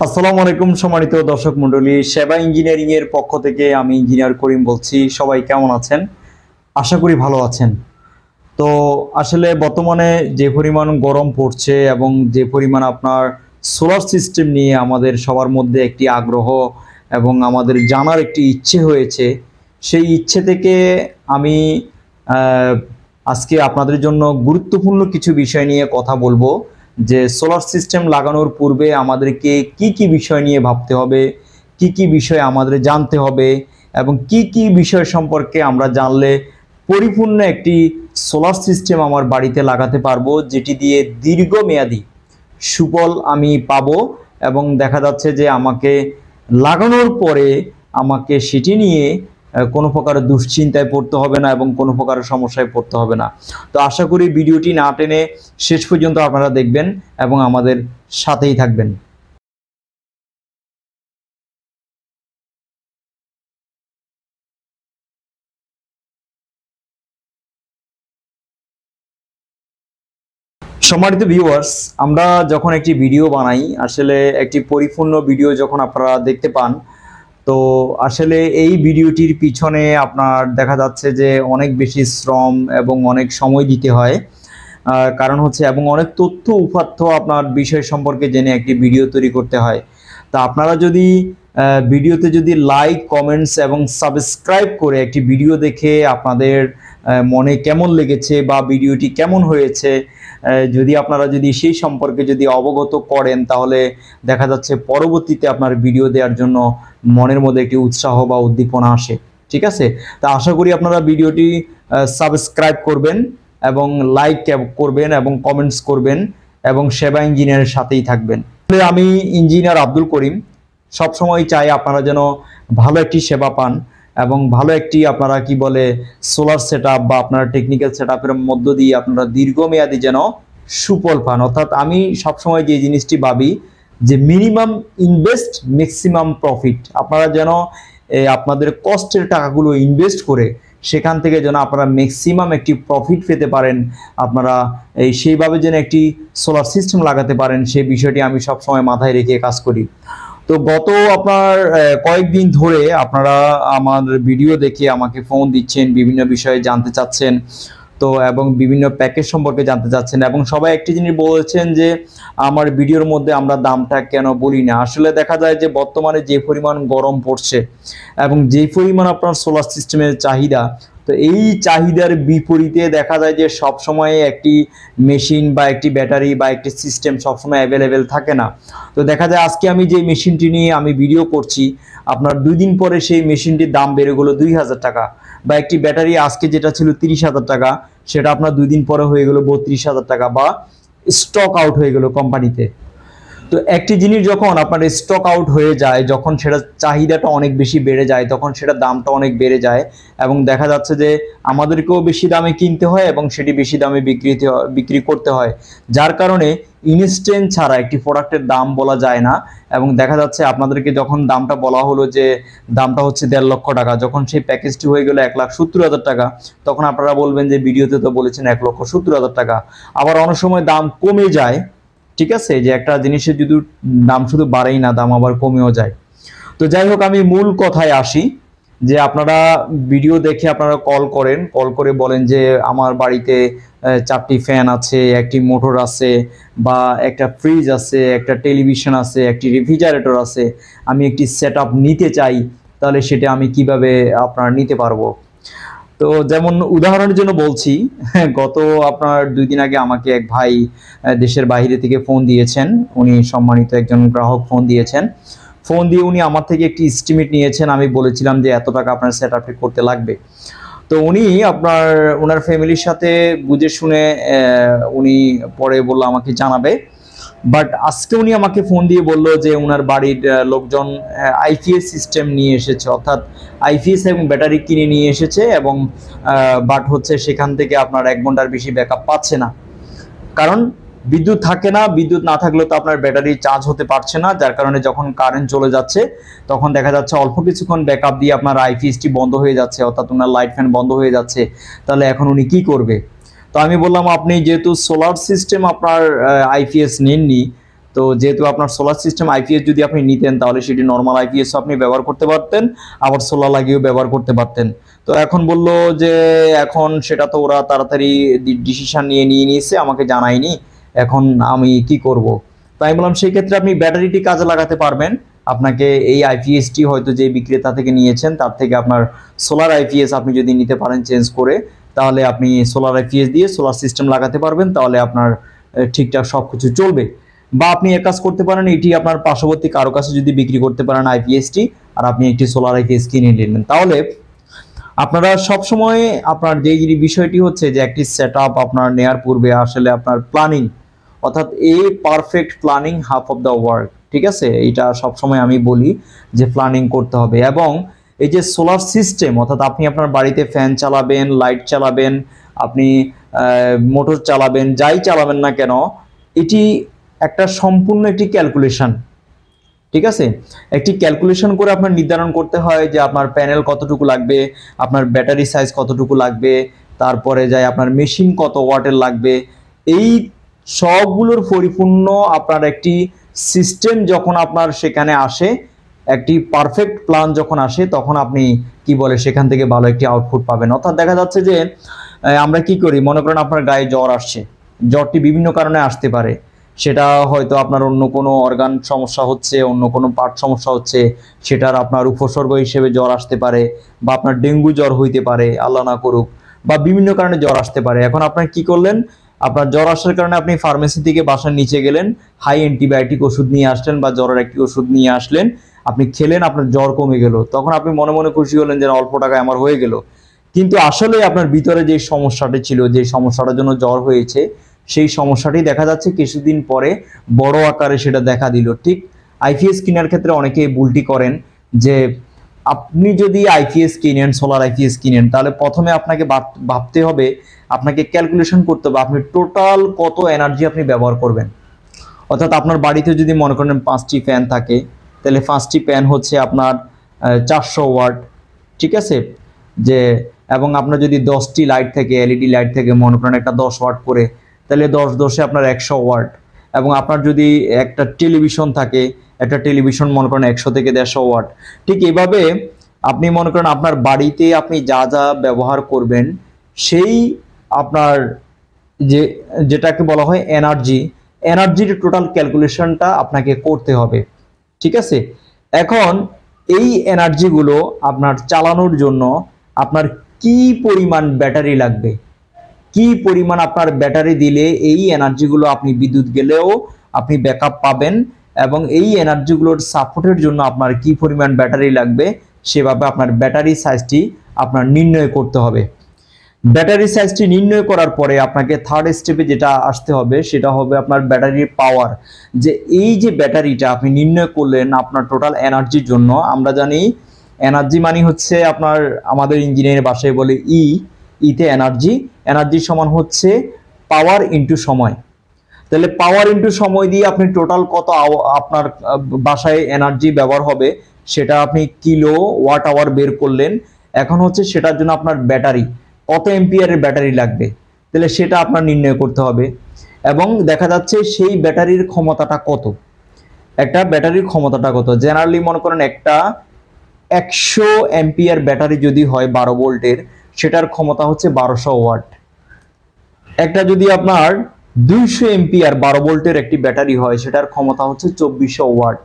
আসসালামু আলাইকুম সম্মানিত দর্শক মণ্ডলী, সেবা ইঞ্জিনিয়ারিং এর পক্ষ থেকে আমি ইঞ্জিনিয়ার করিম বলছি। সবাই কেমন আছেন? আশা করি ভালো আছেন। তো আসলে বর্তমানে যে পরিমাণ গরম পড়ছে এবং যে পরিমাণ আপনার সোলার সিস্টেম নিয়ে আমাদের সবার মধ্যে একটি আগ্রহ এবং আমাদের জানার একটি ইচ্ছে হয়েছে, সেই ইচ্ছে থেকে আমি আজকে আপনাদের জন্য গুরুত্বপূর্ণ কিছু বিষয় নিয়ে কথা বলবো। যে সোলার সিস্টেম লাগানোর পূর্বে আমাদেরকে কি কি বিষয় নিয়ে ভাবতে হবে, কি কি বিষয় আমাদের জানতে হবে এবং কি কি বিষয় সম্পর্কে আমরা জানলে পরিপূর্ণ একটি সোলার সিস্টেম আমার বাড়িতে লাগাতে পারবো, যেটি দিয়ে দীর্ঘমেয়াদী সুফল আমি পাবো এবং দেখা যাচ্ছে যে আমাকে লাগানোর পরে আমাকে সেটি নিয়ে কোনো প্রকার দুশ্চিন্তায় পড়তে হবে না এবং কোনো প্রকার সমস্যায় পড়তে হবে না। তো আশা করি ভিডিওটি না টেনে শেষ পর্যন্ত আপনারা দেখবেন এবং আমাদের সাথেই থাকবেন। সম্মানিত ভিউয়ার্স, আমরা যখন একটি ভিডিও বানাই, আসলে একটি পরিপূর্ণ ভিডিও যখন আপনারা দেখতে পান, তো আসলে এই ভিডিওটির পিছনে আপনার দেখা যাচ্ছে যে অনেক বেশি শ্রম এবং অনেক সময় দিতে হয়। কারণ হচ্ছে এবং অনেক তথ্য উপাত্ত আপনার বিষয় সম্পর্কে জেনে একটি ভিডিও তৈরি করতে হয়। তা আপনারা যদি ভিডিওতে যদি লাইক, কমেন্টস এবং সাবস্ক্রাইব করে একটি ভিডিও দেখে আপনাদের মনে কেমন লেগেছে বা ভিডিওটি কেমন হয়েছে যদি আপনারা যদি সেই সম্পর্কে যদি অবগত করেন, তাহলে দেখা যাচ্ছে পরবর্তীতে আপনার ভিডিও দেওয়ার জন্য মনের মধ্যে একটি উৎসাহ বা উদ্দীপনা আসে। ঠিক আছে, তা আশা করি আপনারা ভিডিওটি সাবস্ক্রাইব করবেন এবং লাইক করবেন এবং কমেন্টস করবেন এবং সেবা ইঞ্জিনিয়ারের সাথেই থাকবেন। আমি ইঞ্জিনিয়ার আব্দুল করিম সবসময় চাই আপনারা যেন ভালো একটি সেবা পান এবং ভালো একটি আপনারা কি বলে সোলার সেটআপ বা আপনার টেকনিক্যাল সেটআপের মধ্য দিয়ে আপনারা দীর্ঘমেয়াদী যেন সুফল পান। অর্থাৎ আমি সবসময় যে জিনিসটি ভাবি যে মিনিমাম ইনভেস্ট ম্যাক্সিমাম প্রফিট। আপনারা যেন আপনাদের কষ্টের টাকাগুলো ইনভেস্ট করে সেখান থেকে যেন আপনারা ম্যাক্সিমাম একটি প্রফিট পেতে পারেন, আপনারা সেইভাবে যেন একটি সোলার সিস্টেম লাগাতে পারেন, সেই বিষয়টি আমি সবসময় মাথায় রেখে কাজ করি। তো গত আপনার কয়েকদিন ধরে আপনারা আমার ভিডিও দেখে আমাকে ফোন দিচ্ছেন, বিভিন্ন বিষয়ে জানতে চাচ্ছেন, তো এবং বিভিন্ন প্যাকেজ সম্পর্কে জানতে চাচ্ছেন এবং সবাই একটি জিনিস বলেছেন যে আমার ভিডিওর মধ্যে আমরা দামটা কেন বলি না। আসলে দেখা যায় যে বর্তমানে যে পরিমাণ গরম পড়ছে এবং যে পরিমাণ আপনার সোলার সিস্টেমের চাহিদা, তো এই চাহিদার বিপরীতে দেখা যায় যে সবসময় একটি মেশিন বা একটি ব্যাটারি বা একটি সিস্টেম সবসময় অ্যাভেলেবেল থাকে না। তো দেখা যায় আজকে আমি যে মেশিনটি নিয়ে আমি ভিডিও করছি, আপনার 2 দিন পরে সেই মেশিনটির দাম বেড়ে গেলো 2000 টাকা, বা একটি ব্যাটারি আজকে যেটা ছিল 30,000 টাকা সেটা আপনার 2 দিন পরে হয়ে গেল 32,000 টাকা, বা স্টক আউট হয়ে গেল কোম্পানিতে। তো একটি জিনিস যখন আপনার স্টক আউট হয়ে যায়, যখন সেটা চাহিদাটা অনেক বেশি বেড়ে যায়, তখন সেটা দামটা অনেক বেড়ে যায় এবং দেখা যাচ্ছে যে আমাদেরকেও বেশি দামে কিনতে হয় এবং সেটি বেশি দামে বিক্রি করতে হয়, যার কারণে ইনস্ট্যান্ট ছাড়া একটি প্রোডাক্টের দাম বলা যায় না। এবং দেখা যাচ্ছে আপনাদেরকে যখন দামটা বলা হলো যে দামটা হচ্ছে 1.5 লক্ষ টাকা, যখন সেই প্যাকেজটি হয়ে গেল 1,70,000 টাকা, তখন আপনারা বলবেন যে ভিডিওতে তো বলেছেন 1,70,000 টাকা। আবার অনেক সময় দাম কমে যায়। ঠিক আছে, যে একটা জিনিসের যদি দাম শুধু বাড়েই না, দাম আবার কমেও যায়। তো যাই হোক, আমি মূল কথায় আসি যে আপনারা ভিডিও দেখে আপনারা কল করে বলেন যে আমার বাড়িতে 4টি ফ্যান আছে, একটি মোটর আছে, বা একটা ফ্রিজ আছে, একটা টেলিভিশন আছে, একটি রেফ্রিজারেটর আছে, আমি একটি সেটআপ নিতে চাই, তাহলে সেটা আমি কিভাবে আপনারা নিতে পারবো। তো যেমন উদাহরণের জন্য বলছি, গত আপনার 2 দিন আগে আমাকে এক ভাই দেশের বাইরে থেকে ফোন দিয়েছেন। উনি সম্মানিত একজন গ্রাহক ফোন দিয়েছেন। ফোন দিয়ে উনি আমার থেকে একটি এস্টিমেট নিয়েছেন। আমি বলেছিলাম যে এত টাকা আপনার সেটআপটি করতে লাগবে। তো উনি ওনার ফ্যামিলির সাথে বুঝে শুনে উনি পরে বললো আমাকে জানাবে। বাট আজকে উনি আমাকে ফোন দিয়ে বললো যে ওনার বাড়ির লোকজন আইপিএস সিস্টেম নিয়ে এসেছে, অর্থাৎ আইপিএস এবং ব্যাটারি কিনে নিয়ে এসেছে, এবং বাট হচ্ছে সেখান থেকে আপনার 1 ঘন্টার বেশি ব্যাকআপ পাচ্ছে না। কারণ বিদ্যুৎ থাকে না, বিদ্যুৎ না থাকলেও তো আপনার ব্যাটারি চার্জ হতে পারছে না, যার কারণে যখন কারেন্ট চলে যাচ্ছে তখন দেখা যাচ্ছে অল্প কিছুক্ষণ ব্যাকআপ দিয়ে আপনার আইপিএসটি বন্ধ হয়ে যাচ্ছে, অর্থাৎ ওনার লাইট ফ্যান বন্ধ হয়ে যাচ্ছে। তাহলে এখন উনি কি করবে? তো আমি বললাম আপনি যেহেতু সোলার সিস্টেম আপনার আইপিএস নেননি, তো যেহেতু আপনার সোলার সিস্টেম আইপিএস যদি আপনি নিতেন তাহলে সেটি নর্মাল আইপিএস আপনি ব্যবহার করতে পারতেন, আবার সোলার লাগিয়েও ব্যবহার করতে পারতেন। তো এখন বললো যে এখন সেটা তো ওরা তাড়াতাড়ি ডিসিশন নিয়ে নিয়েছে, আমাকে জানায়নি, এখন আমি কি করব। তো আমি বললাম সেই ক্ষেত্রে আপনি ব্যাটারিটি কাজে লাগাতে পারবেন। আপনাকে এই আইপিএসটি হয়তো যে বিক্রেতা থেকে নিয়েছেন তার থেকে আপনার সোলার আইপিএস আপনি যদি নিতে পারেন চেঞ্জ করে, তাহলে আপনি সোলার আইপিএস দিয়ে সোলার সিস্টেম লাগাতে পারবেন, তাহলে আপনার ঠিকঠাক সব কিছু চলবে। বা আপনি এক কাজ করতে পারেন, এটি আপনার পার্শ্ববর্তী কারো কাছে যদি বিক্রি করতে পারেন আইপিএসটি, আর আপনি একটি সোলার আইপিএস কিনে নিলেন, তাহলে আপনারা সবসময় আপনার যে বিষয়টি হচ্ছে যে একটি সেট আপ আপনার নেয়ার পূর্বে আসলে আপনার প্ল্যানিং, অর্থাৎ এ perfect planning half of the work, ঠিক আছে? এটা সবসময় আমি বলি যে প্ল্যানিং করতে হবে। এবং এই যে সোলার সিস্টেম, অর্থাৎ আপনি আপনার বাড়িতে ফ্যান চালাবেন, লাইট চালাবেন, আপনি মোটর চালাবেন, যাই চালাবেন না কেন, এটি একটা সম্পূর্ণ একটি ক্যালকুলেশন, ঠিক আছে? একটি ক্যালকুলেশন করে আপনার নির্ধারণ করতে হয় যে আপনার প্যানেল কতটুকু লাগবে, আপনার ব্যাটারি সাইজ কতটুকু লাগবে, তারপরে যায় আপনার মেশিন কত ওয়াটের লাগবে। এই সবগুলোর পরিপূর্ণ আপনার একটি সিস্টেম যখন আপনার সেখানে আসে, একটি পারফেক্ট প্ল্যান যখন আসে, তখন আপনি কি বলে সেখান থেকে ভালো একটি আউটপুট পাবেন। অর্থাৎ দেখা যাচ্ছে যে আমরা কি করি, মনে করেন আপনার গায়ে জ্বর আসছে, জ্বরটি বিভিন্ন কারণে আসতে পারে, সেটা হয়তো আপনার অন্য কোনো অর্গান সমস্যা হচ্ছে, অন্য কোনো পার্ট সমস্যা হচ্ছে, সেটার আপনার উপসর্গ হিসেবে জ্বর আসতে পারে, বা আপনার ডেঙ্গু জ্বর হইতে পারে, আল্লাহ না করুক, বা বিভিন্ন কারণে জ্বর আসতে পারে। এখন আপনার কি করলেন, আপনার জ্বর আসার কারণে আপনি ফার্মেসি থেকে বাসার নিচে গেলেন, হাই অ্যান্টিবায়োটিক ওষুধ নিয়ে আসলেন বা জ্বরের একটি ওষুধ নিয়ে আসলেন, আপনি খেলেন, আপনার জ্বর কমে গেল, তখন আপনি মনে মনে খুশি হলেন যে অল্প টাকায় আমার হয়ে গেল। কিন্তু আসলে আপনার ভিতরে যে সমস্যাটি ছিল, যে সমস্যাটার জন্য জ্বর হয়েছে, সেই সমস্যাটি দেখা যাচ্ছে কিছুদিন পরে বড় আকারে সেটা দেখা দিল। ঠিক আইপিএস কেনার ক্ষেত্রে অনেকে ভুলটি করেন যে আপনি যদি আইপিএস কিনেন, সোলার আইপিএস কিনেন, তাহলে প্রথমে আপনাকে ভাবতে হবে, আপনাকে ক্যালকুলেশন করতে হবে আপনি টোটাল কত এনার্জি আপনি ব্যবহার করবেন। অর্থাৎ আপনার বাড়িতে যদি মনে করেন 5টি ফ্যান থাকে, তাহলে 5টি ফ্যান হচ্ছে আপনার 400 ওয়াট, ঠিক আছে? যে এবং আপনার যদি 10টি লাইট থাকে, এলইডি লাইট থেকে মনে করেন একটা 10 ওয়াট করে, তাহলে 10 আপনার 100 ওয়াট। এবং আপনার যদি একটা টেলিভিশন থাকে, একটা টেলিভিশন মনে করেন 100 থেকে 150 ওয়াট। ঠিক এইভাবে আপনি মনে করেন আপনার বাড়িতে আপনি যা যা ব্যবহার করবেন, সেই আপনার যেটাকে বলা হয় এনার্জির টোটাল ক্যালকুলেশনটা আপনাকে করতে হবে, ঠিক আছে? এখন এই এনার্জিগুলো আপনার চালানোর জন্য আপনার কি পরিমাণ ব্যাটারি লাগবে, কি পরিমাণ আপনার ব্যাটারি দিলে এই এনার্জিগুলো আপনি বিদ্যুৎ গেলেও আপনি ব্যাকআপ পাবেন, এবং এই এনার্জিগুলোর সাপোর্টের জন্য আপনার কি পরিমাণ ব্যাটারি লাগবে, সেভাবে আপনার ব্যাটারি সাইজটি আপনার নির্ণয় করতে হবে। ব্যাটারি সাইজটি নির্ণয় করার পরে আপনাকে থার্ড স্টেপে যেটা আসতে হবে সেটা হবে আপনার ব্যাটারির পাওয়ার। যে এই যে ব্যাটারিটা আপনি নির্ণয় করলেন আপনার টোটাল এনার্জির জন্য, আমরা জানি এনার্জি মানে হচ্ছে আপনার আমাদের ইঞ্জিনিয়ারের ভাষায় বলে ইতে এনার্জি সমান হচ্ছে পাওয়ার ইনটু সময়। তাহলে পাওয়ার ইনটু সময় দিয়ে আপনি টোটাল কত আপনার বাসায় এনার্জি ব্যবহার হবে সেটা আপনি কিলো ওয়াট আওয়ার বের করলেন। এখন হচ্ছে সেটার জন্য আপনার ব্যাটারি কত এম্পিয়ারের ব্যাটারি লাগবে, তাহলে সেটা আপনার নির্ণয় করতে হবে। এবং দেখা যাচ্ছে সেই ব্যাটারির ক্ষমতাটা কত, একটা ব্যাটারির ক্ষমতাটা কত। জেনারেলি মনে করেন একটা 100 এম্পিয়ার ব্যাটারি যদি হয় 12 ভোল্টের, সেটার ক্ষমতা হচ্ছে 1200 ওয়াট। একটা যদি আপনার 200 এম্পিয়ার 12 ভোল্টের একটি ব্যাটারি হয়, সেটার ক্ষমতা হচ্ছে 2400 ওয়াট।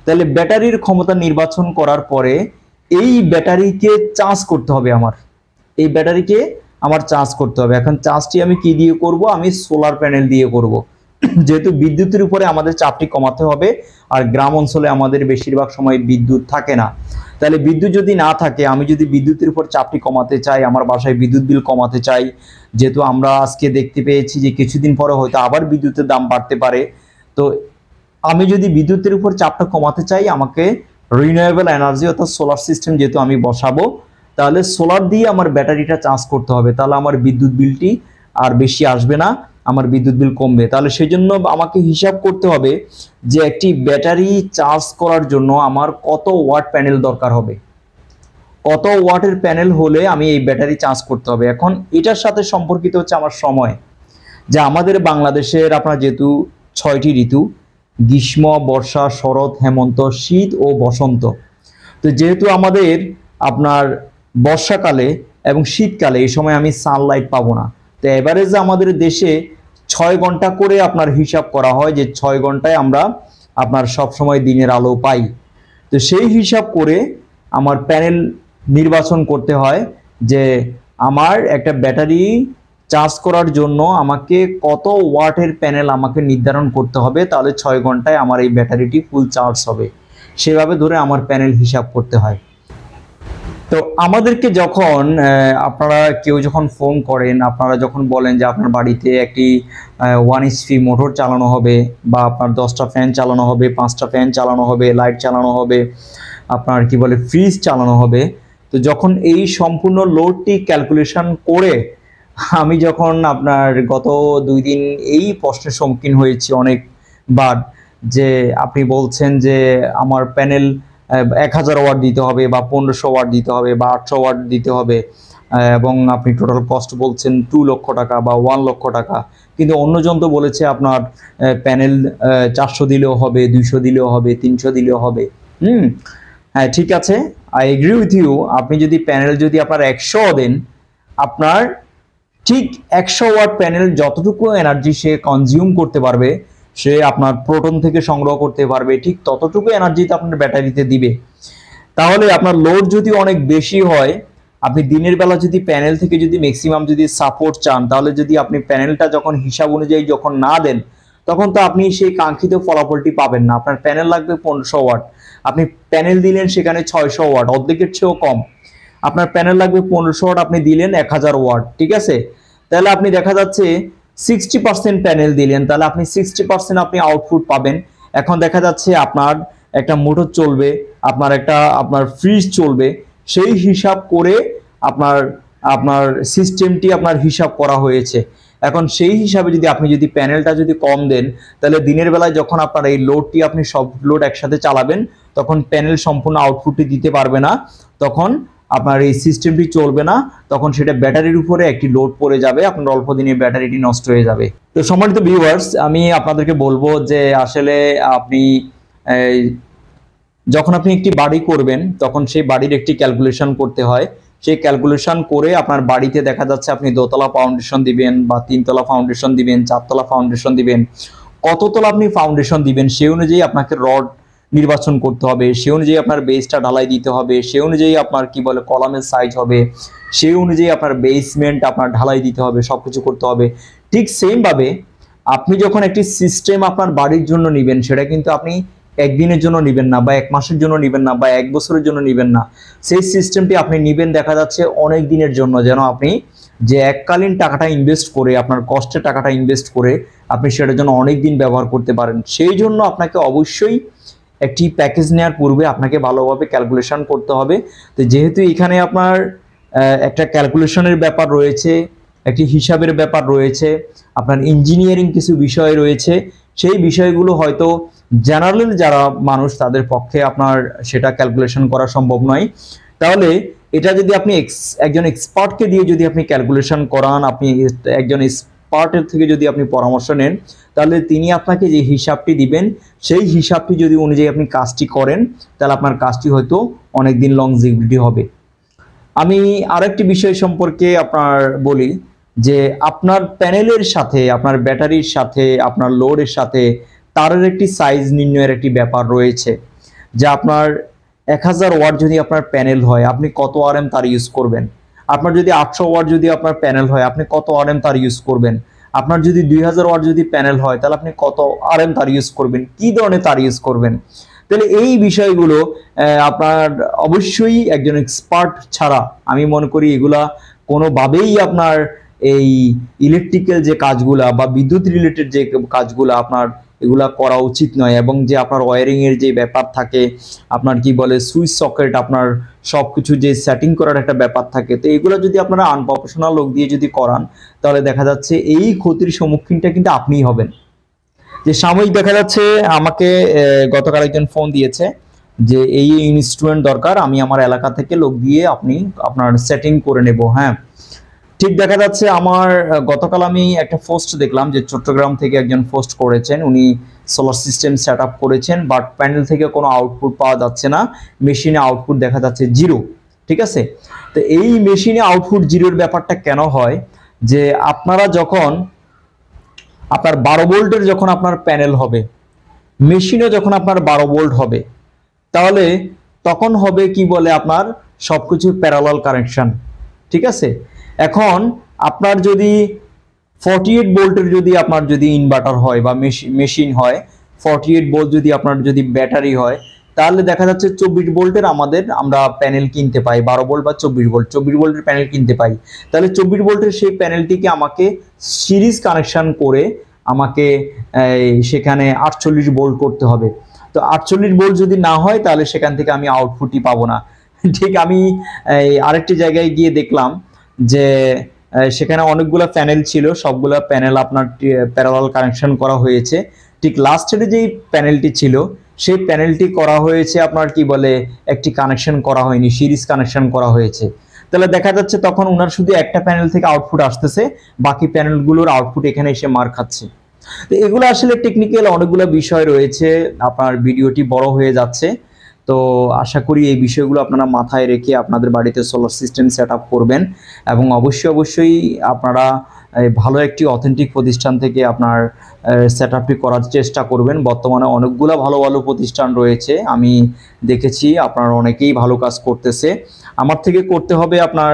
তাহলে ব্যাটারির ক্ষমতা নির্বাচন করার পরে এই ব্যাটারিকে চার্জ করতে হবে এই ব্যাটারিকে আমার চার্জ করতে হবে। এখন চার্জটি আমি কি দিয়ে করব, আমি সোলার প্যানেল দিয়ে করব। যেহেতু বিদ্যুতের উপরে আমাদের চাপটি কমাতে হবে, আর গ্রাম অঞ্চলে আমাদের বেশিরভাগ সময় বিদ্যুৎ থাকে না। তাহলে বিদ্যুৎ যদি না থাকে, আমি যদি বিদ্যুতের উপর চাপটি কমাতে চাই, আমার বাসায় বিদ্যুৎ বিল কমাতে চাই, যেহেতু আমরা আজকে দেখতে পেয়েছি যে কিছুদিন পরে হয়তো আবার বিদ্যুতের দাম বাড়তে পারে, তো আমি যদি বিদ্যুতের উপর চাপটা কমাতে চাই, আমাকে রিনিউয়েবল এনার্জি অর্থাৎ সোলার সিস্টেম যেহেতু আমি বসাবো, তাহলে সোলার দিয়ে আমার ব্যাটারিটা চার্জ করতে হবে, তাহলে আমার বিদ্যুৎ বিলটি আর বেশি আসবে না, আমার বিদ্যুৎ বিল কমবে। তাহলে সেই জন্য আমাকে হিসাব করতে হবে যে একটি ব্যাটারি চার্জ করার জন্য আমার কত ওয়াট প্যানেল দরকার হবে, কত ওয়াটের প্যানেল হলে আমি এই ব্যাটারি চার্জ করতে হবে। এখন এটার সাথে সম্পর্কিত হচ্ছে আমার সময়, যে আমাদের বাংলাদেশের আপনার যেহেতু 6টি ঋতু, গ্রীষ্ম, বর্ষা, শরৎ, হেমন্ত, শীত ও বসন্ত। তো যেহেতু আমাদের আপনার বর্ষাকালে এবং শীতকালে এই সময় আমি সানলাইট পাবো না, তো এভারেজে আমাদের দেশে 6 ঘন্টা করে আপনার হিসাব করা হয় যে 6 ঘন্টায় আমরা আপনার সব সময় দিনের আলো পাই। তো সেই হিসাব করে আমার প্যানেল নির্বাচন করতে হয় যে আমার একটা ব্যাটারি চার্জ করার জন্য আমাকে কত ওয়াটের প্যানেল আমাকে নির্ধারণ করতে হবে, তাহলে 6 ঘন্টায় আমার এই ব্যাটারিটি ফুল চার্জ হবে। সেভাবে ধরে আমার প্যানেল হিসাব করতে হয়। তো আমাদেরকে যখন আপনারা কেউ যখন ফোন করেন, আপনারা যখন বলেন যে আপনার বাড়িতে একটি 1 HP মোটর চালানো হবে, বা আপনার 10টা ফ্যান চালানো হবে, 5টা ফ্যান চালানো হবে, লাইট চালানো হবে, আপনার কি বলে ফ্রিজ চালানো হবে, তো যখন এই সম্পূর্ণ লোডটি ক্যালকুলেশন করে আমি যখন আপনার গত 2 দিন এই প্রশ্নের সম্মুখীন হয়েছি অনেকবার, যে আপনি বলছেন যে আমার প্যানেল 1000 ওয়াট দিতে হবে, বা 1500 ওয়াট দিতে হবে, বা 800 ওয়াট দিতে হবে, এবং আপনি টোটাল কস্ট বলছেন 2 লক্ষ টাকা বা 1 লক্ষ টাকা, কিন্তু অন্যজন তো বলেছে আপনার প্যানেল 400 দিলেও হবে, 200 দিলেও হবে, 300 দিলেও হবে। হ্যাঁ, ঠিক আছে, আই এগ্রি উইথ ইউ। আপনি যদি প্যানেল যদি আপনার 100 দেন, আপনার ঠিক 100 ওয়াট প্যানেল যতটুকু এনার্জি সে কনজিউম করতে পারবে, সে আপনার প্রোটন থেকে সংগ্রহ করতে পারবে, ঠিক ততটুকু এনার্জিতে আপনার ব্যাটারিতে দিবে। তাহলে আপনার লোড যদি অনেক বেশি হয়, আপনি দিনের বেলা যদি প্যানেল থেকে যদি ম্যাক্সিমাম যদি সাপোর্ট চান, তাহলে যদি আপনি প্যানেলটা যখন হিসাব অনুযায়ী যখন না দেন, তখন তো আপনি সেই কাঙ্ক্ষিত ফলাফলটি পাবেন না। আপনার প্যানেল লাগবে 1500 ওয়াট, আপনি প্যানেল দিলেন সেখানে 600 ওয়াট, অর্ধেকের চেয়েও কম। আপনার প্যানেল লাগবে 1500 ওয়াট, আপনি দিলেন 1000 ওয়াট, ঠিক আছে? তাহলে আপনি দেখা যাচ্ছে 60% প্যানেল দিলেন, তাহলে আপনি 60% আপনি আউটপুট পাবেন। এখন দেখা যাচ্ছে আপনার একটা মোটর চলবে, আপনার ফ্রিজ চলবে, সেই হিসাব করে আপনার আপনার সিস্টেমটি আপনার হিসাব করা হয়েছে। এখন সেই হিসাবে যদি আপনি যদি প্যানেলটা যদি কম দেন, তাহলে দিনের বেলায় যখন আপনার এই লোডটি আপনি সব লোড একসাথে চালাবেন, তখন প্যানেল সম্পূর্ণ আউটপুটটি দিতে পারবে না, তখন আপনার এই সিস্টেমটি চলবে না, তখন সেটা ব্যাটারির উপরে একটি লোড পড়ে যাবে, আপনার অল্প দিনে ব্যাটারিটি নষ্ট হয়ে যাবে। তো সম্মানিত ভিউয়ার্স, আমি আপনাদেরকে বলবো যে আসলে আপনি যখন আপনি একটি বাড়ি করবেন, তখন সেই বাড়ির একটি ক্যালকুলেশন করতে হয়। সেই ক্যালকুলেশন করে আপনার বাড়িতে দেখা যাচ্ছে আপনি দোতলা ফাউন্ডেশন দিবেন, বা 3তলা ফাউন্ডেশন দিবেন, 4তলা ফাউন্ডেশন দিবেন, কততলা আপনি ফাউন্ডেশন দিবেন সেই অনুযায়ী আপনাকে রড নির্বাচন করতে হবে, সেই অনুযায়ী আপনার বেসটা ঢালাই দিতে হবে, সেই অনুযায়ী আপনার কি বলে কলামের সাইজ হবে, সেই অনুযায়ী আপনার বেসমেন্ট আপনার ঢালাই দিতে হবে, সবকিছু করতে হবে। ঠিক সেম ভাবে আপনি যখন একটি সিস্টেম আপনার বাড়ির জন্য নেবেন, সেটা কিন্তু আপনি একদিনের জন্য নেবেন না, বা 1 মাসের জন্য নেবেন না, বা 1 বছরের জন্য নেবেন না। সেই সিস্টেমটি আপনি নেবেন দেখা যাচ্ছে অনেক দিনের জন্য, যেন আপনি যে এককালীন টাকাটা ইনভেস্ট করে, আপনার কষ্টের টাকাটা ইনভেস্ট করে আপনি সেটার জন্য অনেক দিন ব্যবহার করতে পারেন। সেই জন্য আপনাকে অবশ্যই একটি প্যাকেজ নেওয়ার পূর্বে আপনাকে ভালোভাবে ক্যালকুলেশন করতে হবে। তো যেহেতু এখানে আপনার একটা ক্যালকুলেশনের ব্যাপার রয়েছে, একটি হিসাবের ব্যাপার রয়েছে, আপনার ইঞ্জিনিয়ারিং কিছু বিষয় রয়েছে, সেই বিষয়গুলো হয়তো জেনারেল যারা মানুষ তাদের পক্ষে আপনার সেটা ক্যালকুলেশন করা সম্ভব নয়। তাহলে এটা যদি আপনি একজন এক্সপার্টকে দিয়ে যদি আপনি ক্যালকুলেশন করান, আপনি একজন এক্সপার্টের থেকে যদি আপনি পরামর্শ নেন, তাহলে তিনি আপনাকে যে হিসাবটি দিবেন, সেই হিসাবটি যদি অনুযায়ী আপনি কাজটি করেন, তাহলে আপনার কাজটি হয়তো অনেকদিন লংজিভিটি হবে। আমি আরেকটি বিষয় সম্পর্কে আপনার বলি, যে আপনার প্যানেলের সাথে, আপনার ব্যাটারির সাথে, আপনার লোডের সাথে তারের একটি সাইজ নির্ণয়ের একটি ব্যাপার রয়েছে। যে আপনার 1000 ওয়াট যদি আপনার প্যানেল হয়, আপনি কত আরএম তার ইউজ করবেন? আপনার যদি 800 ওয়াট যদি আপনার প্যানেল হয়, আপনি কত আরএম তার ইউজ করবেন? আপনার যদি 2000 ওয়াট যদি প্যানেল হয়, তাহলে আপনি কত আরএম তার ইউজ করবেন, কি ধরনের তার ইউজ করবেন? তাহলে এই বিষয়গুলো আপনার অবশ্যই একজন এক্সপার্ট ছাড়া আমি মনে করি এগুলা কোনোভাবেই আপনার এই ইলেকট্রিক্যাল যে কাজগুলা বা বিদ্যুৎ রিলেটেড যে কাজগুলা আপনার এগুলা করা উচিত নয়। এবং যে আপনার ওয়্যারিং এর যে ব্যাপার থাকে, আপনার কি বলে সুইচ সকেট, আপনার সবকিছু যে সেটিং করার একটা ব্যাপার থাকে, তো এগুলো যদি আপনারা আনপ্রফেশনাল লোক দিয়ে যদি করান, তাহলে দেখা যাচ্ছে এই ক্ষতির সম্মুখীনটা কিন্তু আপনিই হবেন। যে সাময়িক দেখা যাচ্ছে আমাকে গতকাল একজন ফোন দিয়েছে যে এই ইনস্ট্রুমেন্ট দরকার, আমি আমার এলাকা থেকে লোক দিয়ে আপনি আপনার সেটিং করে নেব। হ্যাঁ, ঠিক দেখা যাচ্ছে আমার গতকাল আমি একটা পোস্ট দেখলাম যে চট্টগ্রাম থেকে একজন পোস্ট করেছেন, উনি সোলার সিস্টেম সেট আপ করেছেন, বাট প্যানেল থেকে কোনো আউটপুট পাওয়া যাচ্ছে না, মেশিনে আউটপুট দেখা যাচ্ছে জিরো। ঠিক আছে, তো এই মেশিনে আউটপুট জিরোর ব্যাপারটা কেন হয়, যে আপনারা যখন আপনার 12 ভোল্টের যখন আপনার প্যানেল হবে, মেশিনে যখন আপনার 12 ভোল্ট হবে, তাহলে তখন হবে কি বলে আপনার সবকিছু প্যারালাল কানেকশন। ঠিক আছে, এখন আপনার যদি 48 ভোল্টের যদি আপনার যদি ইনভার্টার হয় বা মেশিন হয়, 48 ভোল্ট যদি আপনার যদি ব্যাটারি হয়, তাহলে দেখা যাচ্ছে 24 ভোল্টের আমরা প্যানেল কিনতে পাই, 12 ভোল্ট বা 24 ভোল্টের প্যানেল কিনতে পাই। তাহলে 24 ভোল্টের সেই প্যানেলটিকে আমাকে সিরিজ কানেকশন করে আমাকে সেখানে 48 ভোল্ট করতে হবে। তো 48 ভোল্ট যদি না হয়, তাহলে সেখান থেকে আমি আউটপুটই পাবো না। ঠিক আমি আরেকটি জায়গায় গিয়ে দেখলাম যে সেখানে অনেকগুলো প্যানেল ছিল, সবগুলো প্যানেল আপনার প্যারালাল কানেকশন করা হয়েছে। ঠিক লাস্টের যেই প্যানেলটি ছিল, সেই প্যানেলটি করা হয়েছে আপনার কি বলে একটি কানেকশন করা হয়নি, সিরিজ কানেকশন করা হয়েছে। তাহলে দেখা যাচ্ছে তখন ওনার শুধু একটা প্যানেল থেকে আউটপুট আসতেছে, বাকি প্যানেলগুলোর আউটপুট এখানে এসে মার খাচ্ছে। তো এগুলো আসলে টেকনিক্যাল অনেকগুলো বিষয় রয়েছে, আপনার ভিডিওটি বড় হয়ে যাচ্ছে। তো আশা করি এই বিষয়গুলো আপনারা মাথায় রেখে আপনাদের বাড়িতে সোলার সিস্টেম সেট আপ করবেন, এবং অবশ্যই আপনারা ভালো একটি অথেন্টিক প্রতিষ্ঠান থেকে আপনার সেট আপটি করার চেষ্টা করবেন। বর্তমানে অনেকগুলো ভালো ভালো প্রতিষ্ঠান রয়েছে, আমি দেখেছি আপনারা অনেকেই ভালো কাজ করতেছে। আমার থেকে করতে হবে আপনার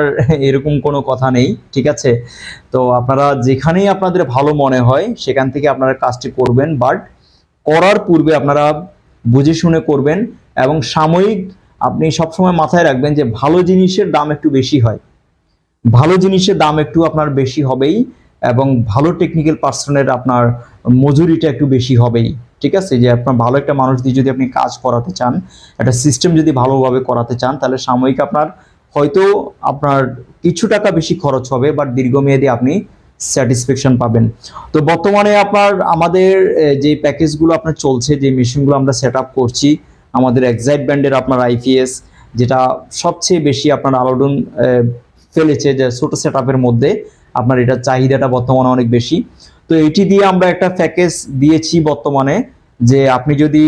এরকম কোনো কথা নেই। ঠিক আছে, তো আপনারা যেখানেই আপনাদের ভালো মনে হয় সেখান থেকে আপনারা কাজটি করবেন, বাট করার পূর্বে আপনারা বুঝে শুনে করবেন। এবং সাময়িক আপনি সবসময় মাথায় রাখবেন যে ভালো জিনিসের দাম একটু বেশি হয়, ভালো জিনিসের দাম একটু আপনার বেশি হবেই, এবং ভালো টেকনিক্যাল পার্সনের আপনার মজুরিটা একটু বেশি হবেই। ঠিক আছে, যে আপনার ভালো একটা মানুষ দিয়ে যদি আপনি কাজ করাতে চান, একটা সিস্টেম যদি ভালোভাবে করাতে চান, তাহলে সাময়িক আপনার হয়তো আপনার কিছু টাকা বেশি খরচ হবে, বাট দীর্ঘমেয়াদী আপনি স্যাটিসফ্যাকশন পাবেন। তো বর্তমানে আমাদের যে প্যাকেজগুলো আপনার চলছে, যে মেশিনগুলো আমরা সেট আপ করছি, আমাদের এক্সাইট ব্র্যান্ডের আপনার আইপিএস, যেটা সবচেয়ে বেশি আপনার আলোড়ন ফেলেছে, যে ছোট সেট আপের মধ্যে আপনার এটার চাহিদাটা বর্তমানে অনেক বেশি। তো এটি দিয়ে আমরা একটা প্যাকেজ দিয়েছি বর্তমানে, যে আপনি যদি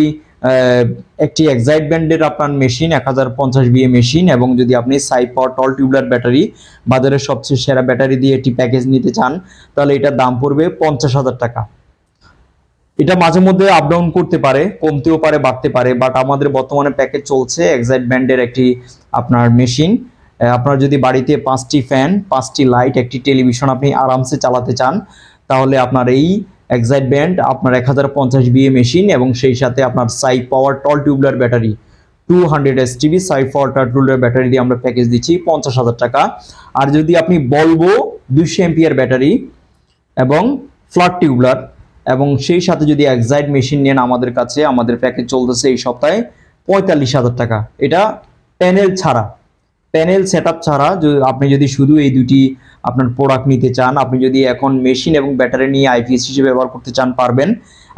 একটি এক্সাইট ব্র্যান্ডের আপনার মেশিন 1050 বিএ মেশিন, এবং যদি আপনি সাইপাওয়ার টল টিউবলার ব্যাটারি, বাজারের সবচেয়ে সেরা ব্যাটারি দিয়ে একটি প্যাকেজ নিতে চান, তাহলে এটার দাম পড়বে 50,000 টাকা। এটা মাঝে মধ্যে আপ ডাউন করতে পারে, কমতেও পারে, বাড়তে পারে, বাট আমাদের বর্তমানে প্যাকেজ চলছে এক্সাইট ব্র্যান্ডের একটি আপনার মেশিন। আপনার যদি বাড়িতে 5টি ফ্যান, 5টি লাইট, একটি টেলিভিশন আপনি আরামসে চালাতে চান, তাহলে আপনার এই এক্সাইট ব্র্যান্ড আপনার 1050 বিএ মেশিন, এবং সেই সাথে আপনার সাই পাওয়ার টল টিউবলার ব্যাটারি 200 এসটিবি সাই পাওয়ার টল টিউবলার ব্যাটারি দিয়ে আমরা প্যাকেজ দিচ্ছি 50,000 টাকা। আর যদি আপনি বলবো 200 এম্পিয়ার ব্যাটারি এবং ফ্ল্যাট টিউবলার, এবং সেই সাথে যদি এক্সাইট মেশিন নেন আমাদের কাছে, আমাদের প্যাকেজ চলতেছে এই সপ্তাহে 45,000 টাকা। এটা প্যানেল ছাড়া, প্যানেল সেটআপ ছাড়া। আপনি যদি শুধু এই দুটি আপনার প্রোডাক্ট নিতে চান, আপনি যদি এখন মেশিন এবং ব্যাটারি নিয়ে আইপিএস হিসেবে ব্যবহার করতে চান পারবেন।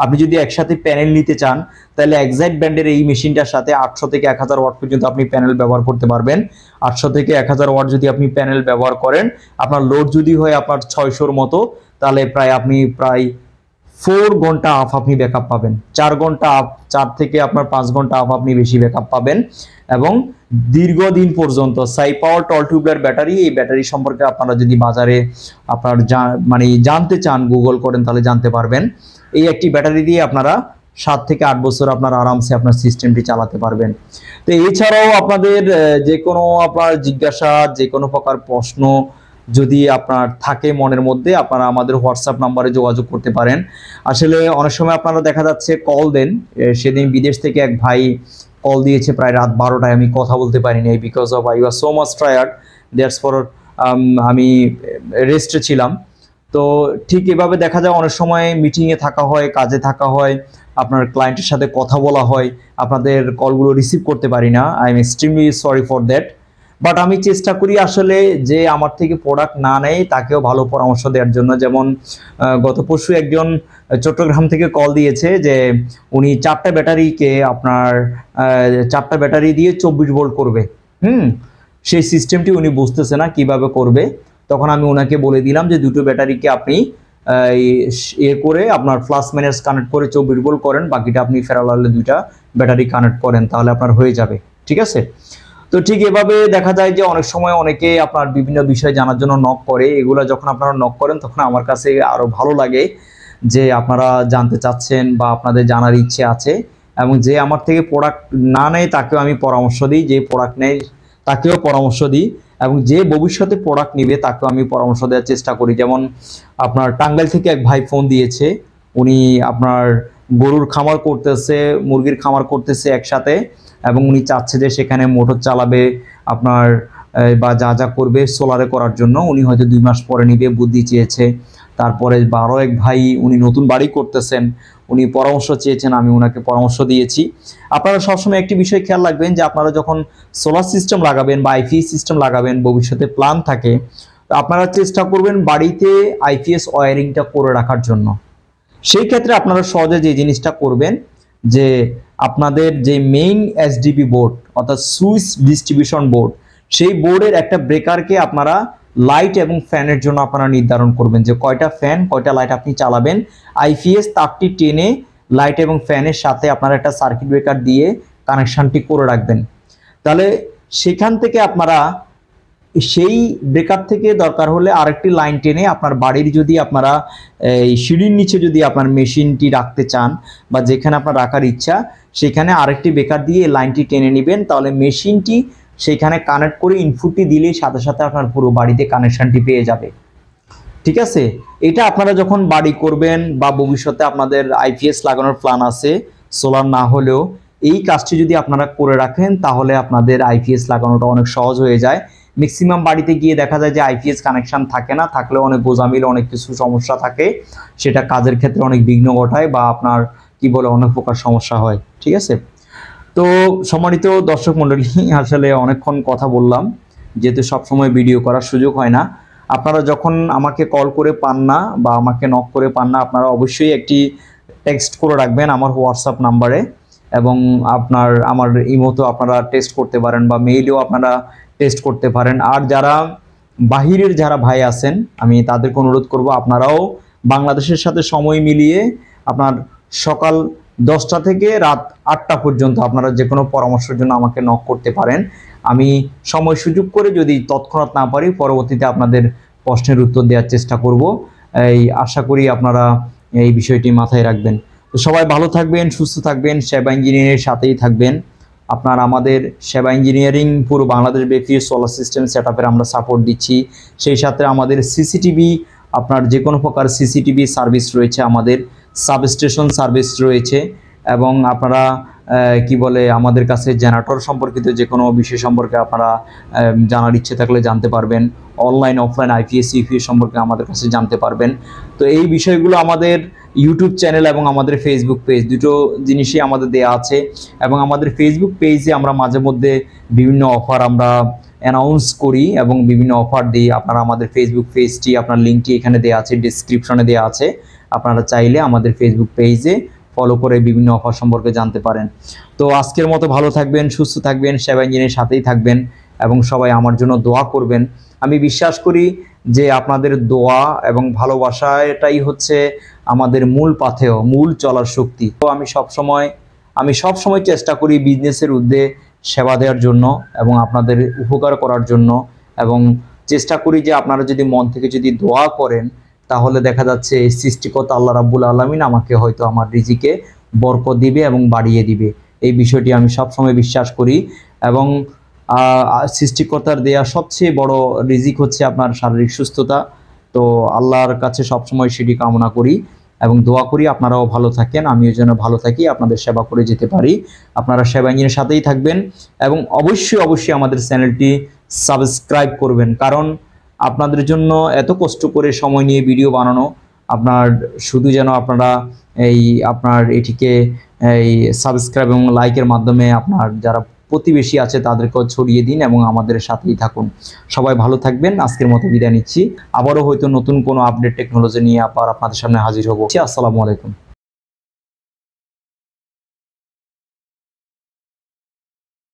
আপনি যদি একসাথে প্যানেল নিতে চান, তাহলে এক্সাইট ব্র্যান্ডের এই মেশিনটার সাথে 800 থেকে 1000 ওয়াট পর্যন্ত আপনি প্যানেল ব্যবহার করতে পারবেন। 800 থেকে 1000 ওয়াট যদি আপনি প্যানেল ব্যবহার করেন, আপনার লোড যদি হয় আপনার 600-র মতো, তাহলে আপনি প্রায় 4 ঘন্টা আপ আপনি ব্যাকআপ পাবেন। 4 ঘন্টা আপ, 4 থেকে আপনার 5 ঘন্টা আপ আপনি বেশি ব্যাকআপ পাবেন। এবং দীর্ঘদিন পর্যন্ত সাই পাওয়ার টল টিউবলার ব্যাটারি, এই ব্যাটারি সম্পর্কে আপনারা যদি বাজারে আপনার জানতে চান, গুগল করেন, তাহলে জানতে পারবেন। এই একটি ব্যাটারি দিয়ে আপনারা 7 থেকে 8 বছর আপনার আরামসে আপনার সিস্টেমটি চালাতে পারবেন। তো এছাড়াও আপনাদের যে কোনো আপনার জিজ্ঞাসা, যে কোনো প্রকার প্রশ্ন যদি আপনার থাকে মনের মধ্যে, আপনারা আমাদের হোয়াটসঅ্যাপ নাম্বারে যোগাযোগ করতে পারেন। আসলে অনেক সময় আপনারা দেখা যাচ্ছে কল দেন, সেদিন বিদেশ থেকে এক ভাই কল দিয়েছে প্রায় রাত 12টায়, আমি কথা বলতে পারিনি, because of I was so much tired, that's for আমি রেস্টে ছিলাম। তো ঠিক এভাবে দেখা যায় অনেক সময় মিটিংয়ে থাকা হয়, কাজে থাকা হয়, আপনার ক্লায়েন্টের সাথে কথা বলা হয়, আপনাদের কলগুলো রিসিভ করতে পারি না। I am extremely sorry for that. But আমি চেষ্টা করি আসলে যে আমার থেকে প্রোডাক্ট না নেয় তাকেও ভালো পরামর্শ দেওয়ার জন্য। যেমন গত পরশু একজন চট্টগ্রাম থেকে কল দিয়েছে যে উনি 4টা ব্যাটারিকে আপনার 4টা ব্যাটারি দিয়ে 24 ভোল্ট করবে। সেই সিস্টেমটি উনি বুঝতেছে না কিভাবে করবে। তখন আমি ওনাকে বলে দিলাম যে দুটো ব্যাটারিকে আপনি করে আপনার প্লাস মাইনাস কানেক্ট করে 24 ভোল্ট করেন, বাকিটা আপনি প্যারালালে দুইটা ব্যাটারি কানেক্ট করেন, তাহলে আপনার হয়ে যাবে। ঠিক আছে? তো ঠিক এভাবে দেখা যায় যে অনেক সময় অনেকে আপনার বিভিন্ন বিষয় জানার জন্য নক করে। এগুলা যখন আপনারা নক করেন তখন আমার কাছে আরো ভালো লাগে যে আপনারা জানতে চাচ্ছেন বা আপনাদের জানার ইচ্ছে আছে, এবং যে আমার থেকে প্রোডাক্ট না নেয় তাকেও আমি পরামর্শ দিই, যে প্রোডাক্ট নেয় তাকেও পরামর্শ দিই, এবং যে ভবিষ্যতে প্রোডাক্ট নিবে তাকেও আমি পরামর্শ দেওয়ার চেষ্টা করি। যেমন আপনার টাঙ্গাইল থেকে এক ভাই ফোন দিয়েছে, উনি আপনার গরুর খামার করতেছে, মুরগির খামার করতেছে একসাথে, এবং উনি চাচ্ছে যে সেখানে মোটর চালাবে আপনার বা যা যা করবে সোলারে করার জন্য। উনি হয়তো 2 মাস পরে নিবে, বুদ্ধি চেয়েছে। তারপরে আরও এক ভাই উনি নতুন বাড়ি করতেছেন, উনি পরামর্শ চেয়েছেন, আমি ওনাকে পরামর্শ দিয়েছি। আপনারা সবসময় একটি বিষয় খেয়াল রাখবেন যে আপনারা যখন সোলার সিস্টেম লাগাবেন বা আইপিএস সিস্টেম লাগাবেন, ভবিষ্যতে প্ল্যান থাকে, তো আপনারা চেষ্টা করবেন বাড়িতে আইপিএস ওয়্যারিংটা করে রাখার জন্য। সেই ক্ষেত্রে আপনারা সহজে যে জিনিসটা করবেন যে আপনাদের যে মেইন এসডিবি বোর্ড অর্থাৎ সুইচ ডিস্ট্রিবিউশন বোর্ড, সেই বোর্ডের একটা ব্রেকারকে আপনারা লাইট এবং ফ্যানের জন্য আপনারা নির্ধারণ করবেন যে কয়টা ফ্যান কয়টা লাইট আপনি চালাবেন। আইপিএস তারটি টেনে লাইট এবং ফ্যানের সাথে আপনারা একটা সার্কিট ব্রেকার দিয়ে কানেকশনটি করে রাখবেন। তাহলে সেখান থেকে আপনারা সেই ব্রেকার থেকে দরকার হলে আরেকটি লাইন টেনে আপনার বাড়ির যদি আপনারা এই সিঁড়ির নিচে যদি আপনার মেশিনটি রাখতে চান বা যেখানে আপনার রাখার ইচ্ছা, সেখানে আরেকটি ব্রেকার দিয়ে লাইনটি টেনে নেবেন, তাহলে মেশিনটি সেইখানে কানেক্ট করে ইনপুটটি দিলেই সাথে সাথে আপনার পুরো বাড়িতে কানেকশনটি পেয়ে যাবে। ঠিক আছে? এটা আপনারা যখন বাড়ি করবেন বা ভবিষ্যতে আপনাদের আইপিএস লাগানোর প্ল্যান আছে সোলার না হলেও, এই কাজটি যদি আপনারা করে রাখেন তাহলে আপনাদের আইপিএস লাগানোটা অনেক সহজ হয়ে যায়। ম্যাক্সিমাম বাড়িতে গিয়ে দেখা যায় যে আইপিএস কানেকশন থাকে না, থাকলেও অনেক গোজামিল অনেক কিছু সমস্যা থাকে, সেটা কাজের ক্ষেত্রে অনেক বিঘ্ন ঘটায় বা আপনার কি বলে অনেক প্রকার সমস্যা হয়। ঠিক আছে? তো সম্মানিত দর্শক মণ্ডলী, আসলে অনেকক্ষণ কথা বললাম, যেহেতু সবসময় ভিডিও করার সুযোগ হয় না। আপনারা যখন আমাকে কল করে পান না বা আমাকে নক করে পান না, আপনারা অবশ্যই একটি টেক্সট করে রাখবেন আমার হোয়াটসঅ্যাপ নাম্বারে, এবং আমার ইমোতেও আপনারা টেক্সট করতে পারেন বা মেইলেও আপনারা টেক্সট করতে পারেন। আর যারা বাহিরের যারা ভাই আছেন, আমি তাদেরকে অনুরোধ করব আপনারাও বাংলাদেশের সাথে সময় মিলিয়ে আপনার সকাল 10টা থেকে রাত 8টা পর্যন্ত আপনারা যে কোনো পরামর্শের জন্য আমাকে নক করতে পারেন। আমি সময় সুযোগ করে যদি তৎক্ষণাৎ না পারি, পরবর্তীতে আপনাদের প্রশ্নের উত্তর দেওয়ার চেষ্টা করব। এই আশা করি আপনারা এই বিষয়টি মাথায় রাখবেন। তো সবাই ভালো থাকবেন, সুস্থ থাকবেন, সেবা ইঞ্জিনিয়ারের সাথেই থাকবেন। আমাদের সেবা ইঞ্জিনিয়ারিং পুরো বাংলাদেশ ব্যাপী সোলার সিস্টেম সেটআপের আমরা সাপোর্ট দিচ্ছি। সেই সাথে আমাদের সিসিটিভি, আপনার যে কোনো প্রকার সিসিটিভি সার্ভিস রয়েছে, আমাদের সাবস্টেশন সার্ভিস রয়েছে, এবং আপনারা কি বলে আমাদের কাছে জেনারেটর সম্পর্কিত যে কোনো বিষয় সম্পর্কে আপনারা জানার ইচ্ছে থাকলে জানতে পারবেন। অনলাইন অফলাইন আইপিএস ইউপিএস সম্পর্কে আমাদের কাছে জানতে পারবেন। তো এই বিষয়গুলো আমাদের ইউটিউব চ্যানেল এবং আমাদের ফেসবুক পেজ, দুটো জিনিসই আমাদের দেয়া আছে। এবং আমাদের ফেসবুক পেজে আমরা মাঝে মধ্যে বিভিন্ন অফার আমরা অ্যানাউন্স করি এবং বিভিন্ন অফার দিই। আপনারা আমাদের ফেসবুক পেজটি, আপনার লিঙ্কটি এখানে দেওয়া আছে, ডিসক্রিপশনে দেওয়া আছে। আপনারা চাইলে আমাদের ফেসবুক পেজে ফলো করে বিভিন্ন অফার সম্পর্কে জানতে পারেন। তো আজকের মতো ভালো থাকবেন, সুস্থ থাকবেন, সেবা ইঞ্জিনের সাথেই থাকবেন, এবং সবাই আমার জন্য দোয়া করবেন। আমি বিশ্বাস করি যে আপনাদের দোয়া এবং ভালোবাসা এটাই হচ্ছে আমাদের মূল পাথেয়, মূল চলার শক্তি। তো আমি সবসময় চেষ্টা করি বিজনেসের উদ্দেশ্যে সেবা দেওয়ার জন্য এবং আপনাদের উপকার করার জন্য, এবং চেষ্টা করি যে আপনারা যদি মন থেকে যদি দোয়া করেন তাহলে দেখা যাচ্ছে এই সৃষ্টিকর্তা আল্লাহ রাব্বুল আলামিন আমাকে হয়তো আমার রিজিকে বরকত দিবে এবং বাড়িয়ে দিবে। এই বিষয়টি আমি সবসময় বিশ্বাস করি। এবং সৃষ্টিকর্তার দেয়া সবচেয়ে বড় রিজিক হচ্ছে আপনার শারীরিক সুস্থতা। তো আল্লাহর কাছে সবসময় সেটি কামনা করি এবং দোয়া করি আপনারাও ভালো থাকেন, আমিও যেন ভালো থাকি, আপনাদের সেবা করে যেতে পারি। আপনারা সেবা ইঞ্জিনের সাথেই থাকবেন এবং অবশ্যই আমাদের চ্যানেলটি সাবস্ক্রাইব করবেন, কারণ আপনাদের জন্য এত কষ্ট করে সময় নিয়ে ভিডিও বানানো, আপনার শুধু যেন আপনারা এটিকে সাবস্ক্রাইব এবং লাইকের মাধ্যমে আপনার যারা প্রতিবেশী আছে তাদেরকেও ছড়িয়ে দিন এবং আমাদের সাথেই থাকুন। সবাই ভালো থাকবেন। আজকের মতো বিদায় নিচ্ছি। আবারও হয়তো নতুন কোনো আপডেট টেকনোলজি নিয়ে আপনাদের সামনে হাজির হব। আসসালামু আলাইকুম।